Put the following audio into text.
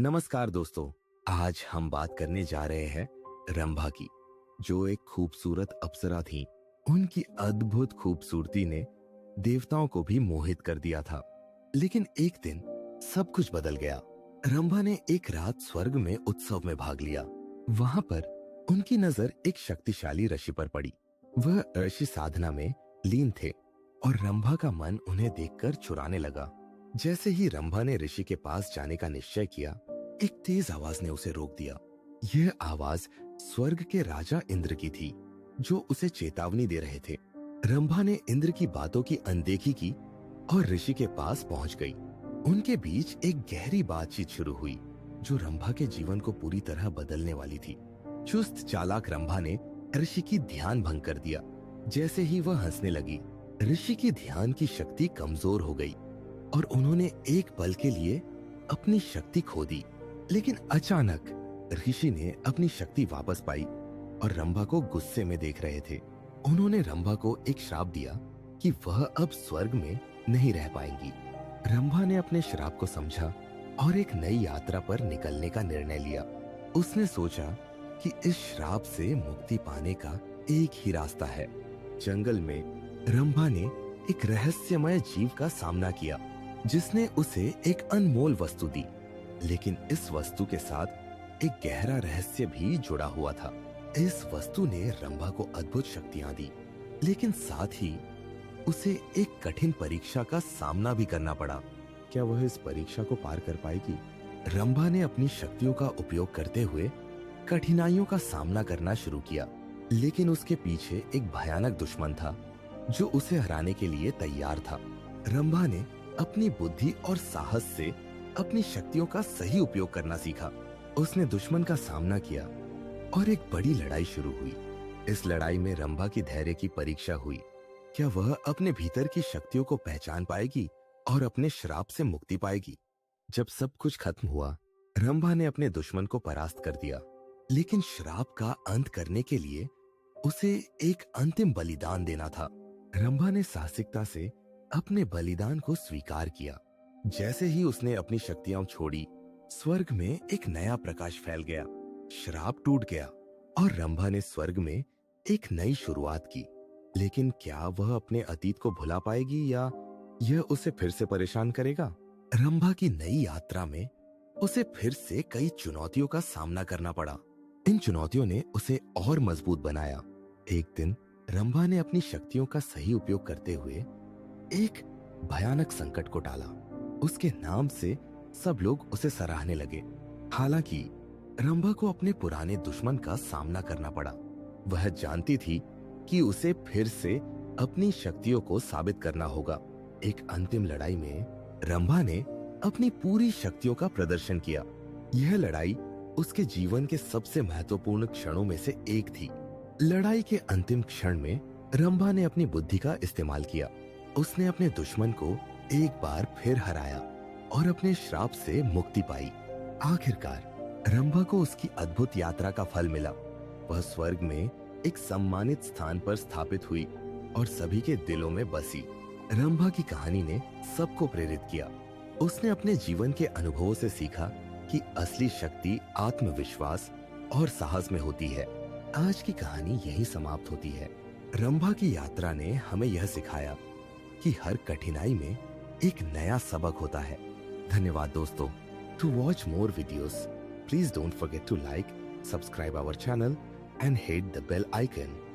नमस्कार दोस्तों। आज हम बात करने जा रहे हैं रंभा की, जो एक खूबसूरत अप्सरा थी। उनकी अद्भुत खूबसूरती ने देवताओं को भी मोहित कर दिया था। लेकिन एक दिन सब कुछ बदल गया। रंभा ने एक रात स्वर्ग में उत्सव में भाग लिया। वहां पर उनकी नजर एक शक्तिशाली ऋषि पर पड़ी। वह ऋषि साधना में लीन थे और रंभा का मन उन्हें देखकर चुराने लगा। जैसे ही रंभा ने ऋषि के पास जाने का निश्चय किया, एक तेज आवाज ने उसे रोक दिया। यह आवाज स्वर्ग के राजा इंद्र की थी, जो उसे चेतावनी दे रहे थे। रंभा ने इंद्र की बातों की अनदेखी की और ऋषि के पास पहुंच गई। उनके बीच एक गहरी बातचीत शुरू हुई, जो रंभा के जीवन को पूरी तरह बदलने वाली थी। चुस्त चालाक रंभा ने ऋषि की ध्यान भंग कर दिया। जैसे ही वह हंसने लगी, ऋषि की ध्यान की शक्ति कमजोर हो गई और उन्होंने एक पल के लिए अपनी शक्ति खो दी। लेकिन अचानक ऋषि ने अपनी शक्ति वापस पाई और रंभा को गुस्से में देख रहे थे। उन्होंने रंभा को एक श्राप दिया कि वह अब स्वर्ग में नहीं रह पाएंगी। रंभा ने अपने श्राप को समझा और एक नई यात्रा पर निकलने का निर्णय लिया। उसने सोचा कि इस श्राप से मुक्ति पाने का एक ही रास्ता है। जंगल में रंभा ने एक रहस्यमय जीव का सामना किया, जिसने उसे एक अनमोल वस्तु दी। लेकिन इस वस्तु के साथ एक गहरा रहस्य भी जुड़ा हुआ था। इस वस्तु ने रंभा को अद्भुत शक्तियां दी, लेकिन साथ ही उसे एक कठिन परीक्षा का सामना भी करना पड़ा। क्या वह इस परीक्षा को पार कर पाएगी? रंभा ने अपनी शक्तियों का उपयोग करते हुए कठिनाइयों का सामना करना शुरू किया, लेकिन उसके पीछे एक भयानक दुश्मन था, जो उसे हराने के लिए तैयार था। रंभा ने अपनी बुद्धि और साहस से अपनी शक्तियों का सही उपयोग करना सीखा। उसने दुश्मन का सामना किया और एक बड़ी लड़ाई शुरू हुई। इस लड़ाई में रंभा की धैर्य की परीक्षा हुई। क्या वह अपने भीतर की शक्तियों को पहचान पाएगी और अपने श्राप से मुक्ति पाएगी? जब सब कुछ खत्म हुआ, रंभा ने अपने दुश्मन को परास्त कर दिया, लेकिन श्राप का अंत करने के लिए उसे एक अंतिम बलिदान देना था। रंभा ने साहसिकता से अपने बलिदान को स्वीकार किया। जैसे ही उसने अपनी शक्तियां छोड़ी, स्वर्ग में एक नया प्रकाश फैल गया। श्राप टूट गया और रंभा ने स्वर्ग में एक नई शुरुआत की। लेकिन क्या वह अपने अतीत को भुला पाएगी या यह उसे फिर से परेशान करेगा? रंभा की नई यात्रा में उसे फिर से कई चुनौतियों का सामना करना पड़ा। इन चुनौतियों ने उसे और मजबूत बनाया। एक दिन रंभा ने अपनी शक्तियों का सही उपयोग करते हुए एक भयानक संकट को टाला। उसके नाम से सब लोग उसे सराहने लगे। हालांकि रंभा को अपने पुराने दुश्मन का सामना करना पड़ा। वह जानती थी कि उसे फिर से अपनी शक्तियों को साबित करना होगा। एक अंतिम लड़ाई में रंभा ने अपनी पूरी शक्तियों का प्रदर्शन किया। यह लड़ाई उसके जीवन के सबसे महत्वपूर्ण क्षणों में से एक थी। लड़ाई के अंतिम क्षण में रंभा ने अपनी बुद्धि का इस्तेमाल किया। उसने अपने दुश्मन को एक बार फिर हराया और अपने श्राप से मुक्ति पाई। आखिरकार रंभा को उसकी अद्भुत यात्रा का फल मिला। वह स्वर्ग में एक सम्मानित स्थान पर स्थापित हुई और सभी के दिलों में बसी। रंभा की कहानी ने सबको प्रेरित किया। उसने अपने जीवन के अनुभवों से सीखा कि असली शक्ति आत्मविश्वास और साहस में होती है। आज की कहानी यहीं समाप्त होती है। रंभा की यात्रा ने हमें यह सिखाया कि हर कठिनाई में एक नया सबक होता है। धन्यवाद दोस्तों। To watch more videos, please don't forget to like, subscribe our channel and hit the bell icon.